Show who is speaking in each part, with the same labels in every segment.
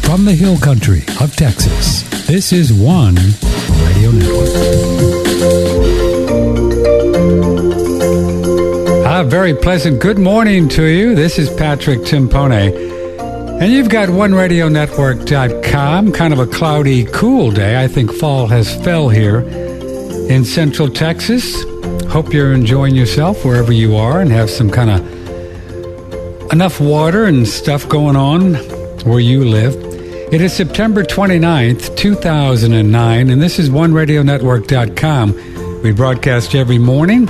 Speaker 1: From the hill country of Texas, this is One Radio Network. A very pleasant good morning to you. This is Patrick Timpone. And you've got OneRadioNetwork.com. Kind of a cloudy, cool day. I think fall has fell here in Central Texas. Hope you're enjoying yourself wherever you are and have some kind of enough water and stuff going on where you live. It is September 29th, 2009, and this is OneRadioNetwork.com. We broadcast every morning,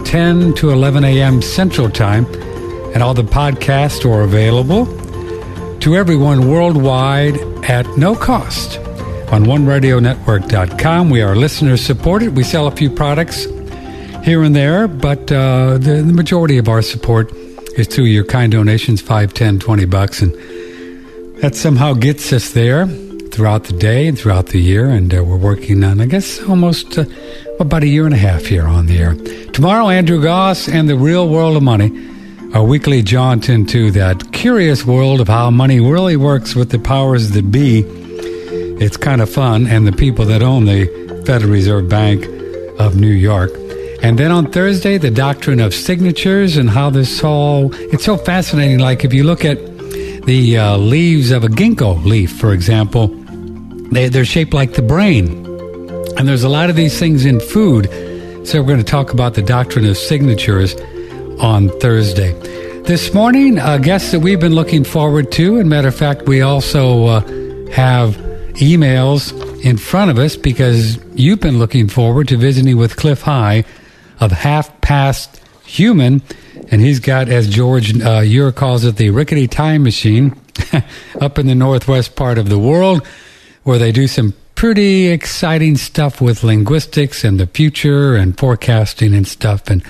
Speaker 1: 10 to 11 a.m. Central Time, and all the podcasts are available to everyone worldwide at no cost. On OneRadioNetwork.com, we are listener-supported. We sell a few products here and there, but the majority of our support is through your kind donations, $5, $10, $20, and that somehow gets us there throughout the day and throughout the year, and we're working on, I guess, almost about a year and a half here on the air. Tomorrow, Andrew Goss and the Real World of Money, our weekly jaunt into that curious world of how money really works with the powers that be. It's kind of fun, and the people that own the Federal Reserve Bank of New York. And then on Thursday, the doctrine of signatures and how this all, it's so fascinating. Like if you look at the leaves of a ginkgo leaf, for example, they're shaped like the brain. And there's a lot of these things in food. So we're going to talk about the doctrine of signatures on Thursday. This morning, a guest that we've been looking forward to. And matter of fact, we also have emails in front of us because you've been looking forward to visiting with Clif High of Half Past Human. And he's got, as George Ure calls it, the rickety time machine up in the northwest part of the world, where they do some pretty exciting stuff with linguistics and the future and forecasting and stuff. And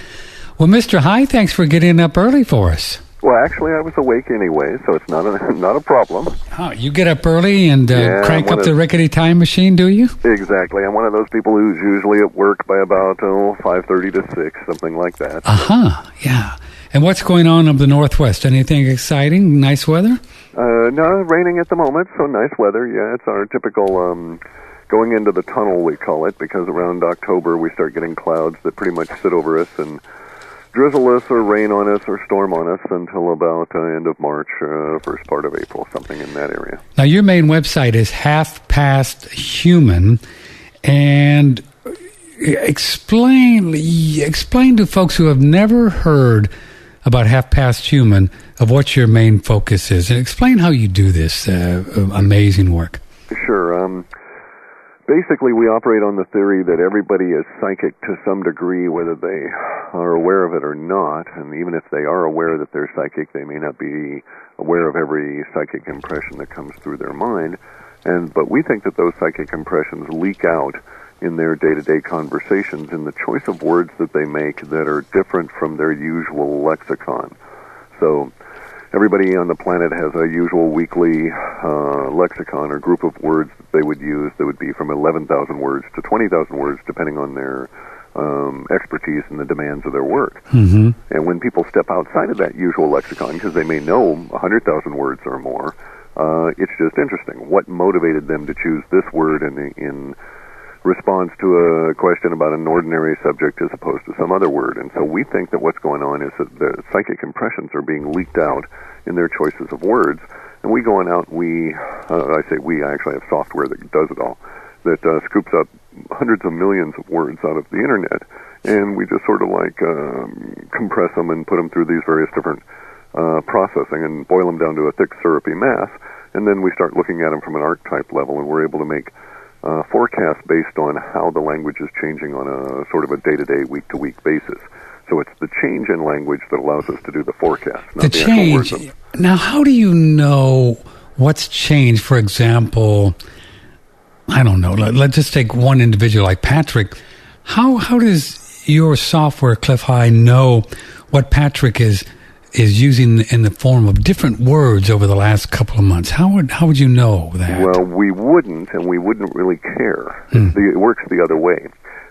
Speaker 1: well, Mr. High, thanks for getting up early for us.
Speaker 2: Well, actually, I was awake anyway, so it's not a problem.
Speaker 1: Oh, you get up early and crank up the rickety time machine, do you?
Speaker 2: Exactly. I'm one of those people who's usually at work by about 5:30 to 6, something like that.
Speaker 1: Yeah. And what's going on up the northwest? Anything exciting? Nice weather?
Speaker 2: No, raining at the moment, so nice weather. Yeah, it's our typical going into the tunnel, we call it, because around October we start getting clouds that pretty much sit over us and drizzle us or rain on us or storm on us until about end of March, first part of April, something in that area.
Speaker 1: Now, your main website is Half Past Human, and explain to folks who have never heard about Half Past Human of what your main focus is, and explain how you do this amazing work.
Speaker 2: Sure. Basically, we operate on the theory that everybody is psychic to some degree, whether they are aware of it or not. And even if they are aware that they're psychic, they may not be aware of every psychic impression that comes through their mind. But we think that those psychic impressions leak out in their day-to-day conversations in the choice of words that they make that are different from their usual lexicon. So everybody on the planet has a usual weekly lexicon or group of words that they would use that would be from 11,000 words to 20,000 words, depending on their expertise and the demands of their work. Mm-hmm. And when people step outside of that usual lexicon, because they may know 100,000 words or more, it's just interesting. What motivated them to choose this word in response to a question about an ordinary subject as opposed to some other word? And so we think that what's going on is that the psychic impressions are being leaked out in their choices of words. And we go on out, I actually have software that does it all, that scoops up hundreds of millions of words out of the internet, and we just sort of like compress them and put them through these various different processing and boil them down to a thick syrupy mass, and then we start looking at them from an archetype level, and we're able to make forecasts based on how the language is changing on a sort of a day-to-day, week-to-week basis. So it's the change in language that allows us to do the forecast, not the
Speaker 1: change.
Speaker 2: Actual words.
Speaker 1: Now, how do you know what's changed? For example, I don't know. Let's just take one individual like Patrick. How does your software, Clif High, know what Patrick is using in the form of different words over the last couple of months? How would you know that?
Speaker 2: Well, we wouldn't, and we wouldn't really care. It works the other way.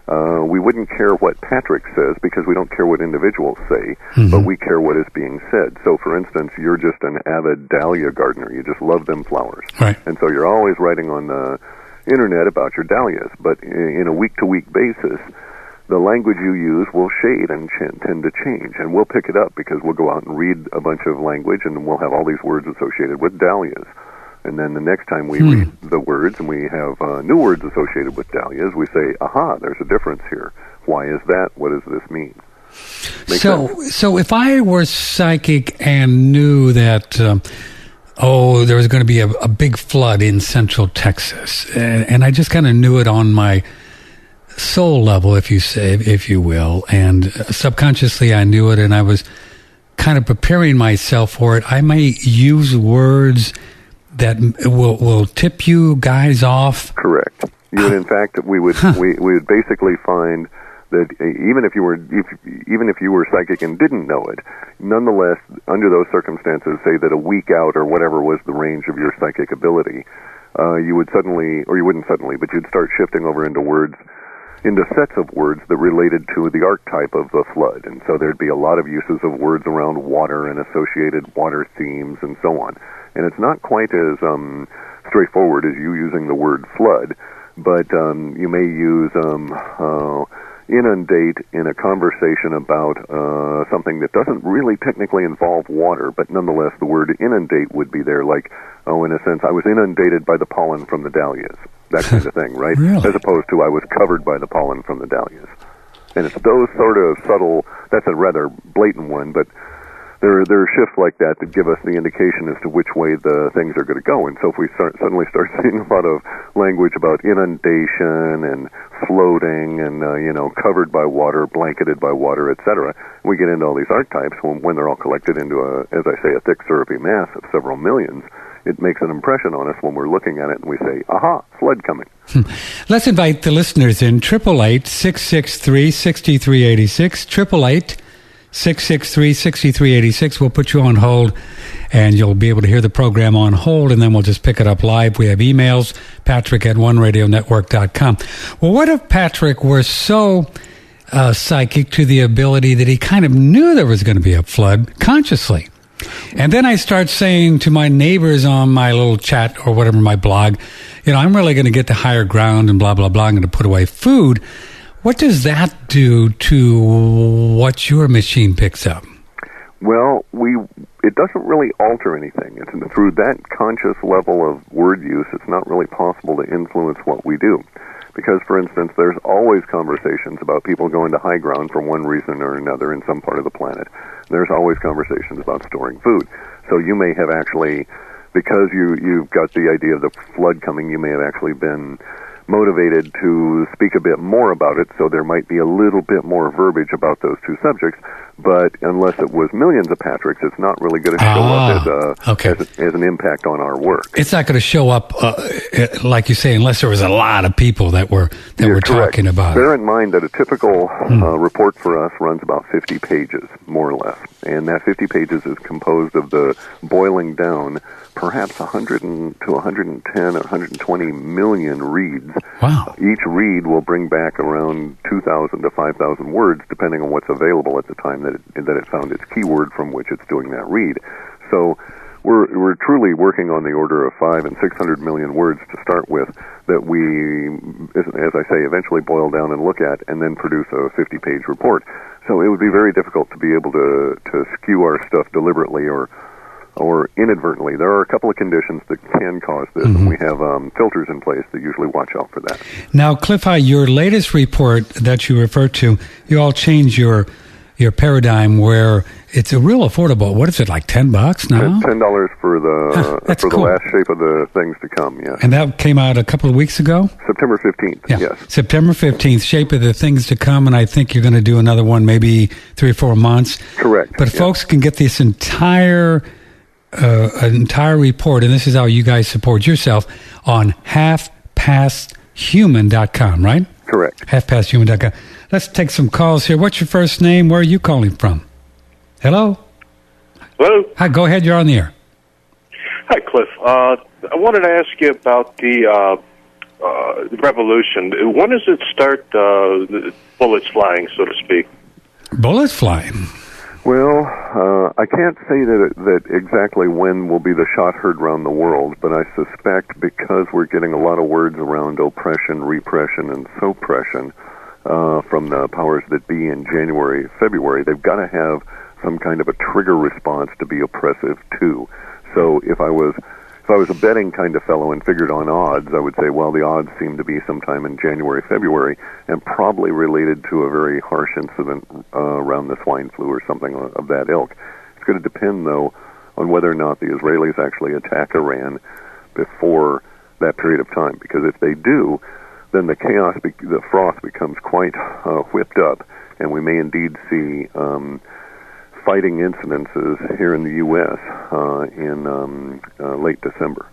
Speaker 2: We wouldn't care what Patrick says because we don't care what individuals say, but we care what is being said. So, for instance, you're just an avid dahlia gardener. You just love them flowers.
Speaker 1: Right.
Speaker 2: And so you're always writing on the internet about your dahlias. But in a week-to-week basis, the language you use will shade and tend to change. And we'll pick it up because we'll go out and read a bunch of language, and we'll have all these words associated with dahlias. And then the next time we read the words and we have new words associated with dahlias, we say, aha, there's a difference here. Why is that? What does this mean?
Speaker 1: So if I were psychic and knew that, there was going to be a big flood in central Texas, and I just kind of knew it on my soul level, if you will, and subconsciously I knew it, and I was kind of preparing myself for it, I may use words that will tip you guys off.
Speaker 2: Correct. In fact, we would basically find that even if you were psychic and didn't know it, nonetheless, under those circumstances, say that a week out or whatever was the range of your psychic ability, you would suddenly, or you wouldn't suddenly, but you'd start shifting over into sets of words that related to the archetype of the flood. And so there'd be a lot of uses of words around water and associated water themes and so on. And it's not quite as straightforward as you using the word flood, but you may use inundate in a conversation about something that doesn't really technically involve water, but nonetheless the word inundate would be there, like, in a sense, I was inundated by the pollen from the dahlias, that kind of thing, right?
Speaker 1: Really?
Speaker 2: As opposed to I was covered by the pollen from the dahlias. And it's those sort of subtle, that's a rather blatant one, but there are shifts like that give us the indication as to which way the things are going to go. And so if we suddenly start seeing a lot of language about inundation and floating and, covered by water, blanketed by water, etc., we get into all these archetypes when they're all collected into a thick syrupy mass of several millions. It makes an impression on us when we're looking at it and we say, aha, flood coming.
Speaker 1: Let's invite the listeners in. 888-663-6386. 663-6386. We'll put you on hold, and you'll be able to hear the program on hold, and then we'll just pick it up live. We have emails, patrick@oneradionetwork.com. Well, what if Patrick were so psychic to the ability that he kind of knew there was going to be a flood consciously? And then I start saying to my neighbors on my little chat or whatever, my blog, I'm really going to get to higher ground and blah, blah, blah. I'm going to put away food. What does that do to what your machine picks up?
Speaker 2: Well, it doesn't really alter anything. It's through that conscious level of word use, it's not really possible to influence what we do. Because, for instance, there's always conversations about people going to high ground for one reason or another in some part of the planet. There's always conversations about storing food. So you may have actually, because you've got the idea of the flood coming, you may have actually been motivated to speak a bit more about it, so there might be a little bit more verbiage about those two subjects. But unless it was millions of Patricks, it's not really going to show up as an impact on our work. It's
Speaker 1: not going to show up, like you say, unless there was a lot of people that were talking about it.
Speaker 2: Bear in mind that a typical report for us runs about 50 pages, more or less. And that 50 pages is composed of the boiling down perhaps 100 to 110 or 120 million reads.
Speaker 1: Wow.
Speaker 2: Each read will bring back around 2,000 to 5,000 words, depending on what's available at the time that it found its keyword from which it's doing that read. So we're truly working on the order of 500 and 600 million words to start with that we, as I say, eventually boil down and look at and then produce a 50-page report. So it would be very difficult to be able to skew our stuff deliberately or inadvertently. There are a couple of conditions that can cause this, and we have filters in place that usually watch out for that.
Speaker 1: Now, Clif, your latest report that you refer to, you all change your paradigm where it's a real affordable. What is it, like $10 now?
Speaker 2: $10 for the the last shape of the things to come. Yes.
Speaker 1: And that came out a couple of weeks ago.
Speaker 2: September 15th.
Speaker 1: Yeah.
Speaker 2: Yes.
Speaker 1: September 15th. Shape of the things to come, and I think you're going to do another one, maybe 3 or 4 months.
Speaker 2: Correct.
Speaker 1: But folks can get this entire report, and this is how you guys support yourself on halfpasthuman.com, right?
Speaker 2: Correct.
Speaker 1: halfpasthuman.com. Let's take some calls here. What's your first name? Where are you calling from? Hello?
Speaker 3: Hello?
Speaker 1: Hi, go ahead. You're on the air.
Speaker 3: Hi, Cliff. I wanted to ask you about the revolution, when does it start bullets flying, so to speak?
Speaker 1: Bullets flying?
Speaker 2: Well, I can't say that exactly when will be the shot heard around the world, but I suspect because we're getting a lot of words around oppression, repression, and suppression from the powers that be in January, February, they've got to have some kind of a trigger response to be oppressive too. So if I was a betting kind of fellow and figured on odds, I would say, well, the odds seem to be sometime in January, February, and probably related to a very harsh incident around the swine flu or something of that ilk. It's going to depend, though, on whether or not the Israelis actually attack Iran before that period of time. Because if they do, then the froth becomes quite whipped up, and we may indeed see fighting incidences here in the U.S. in late December.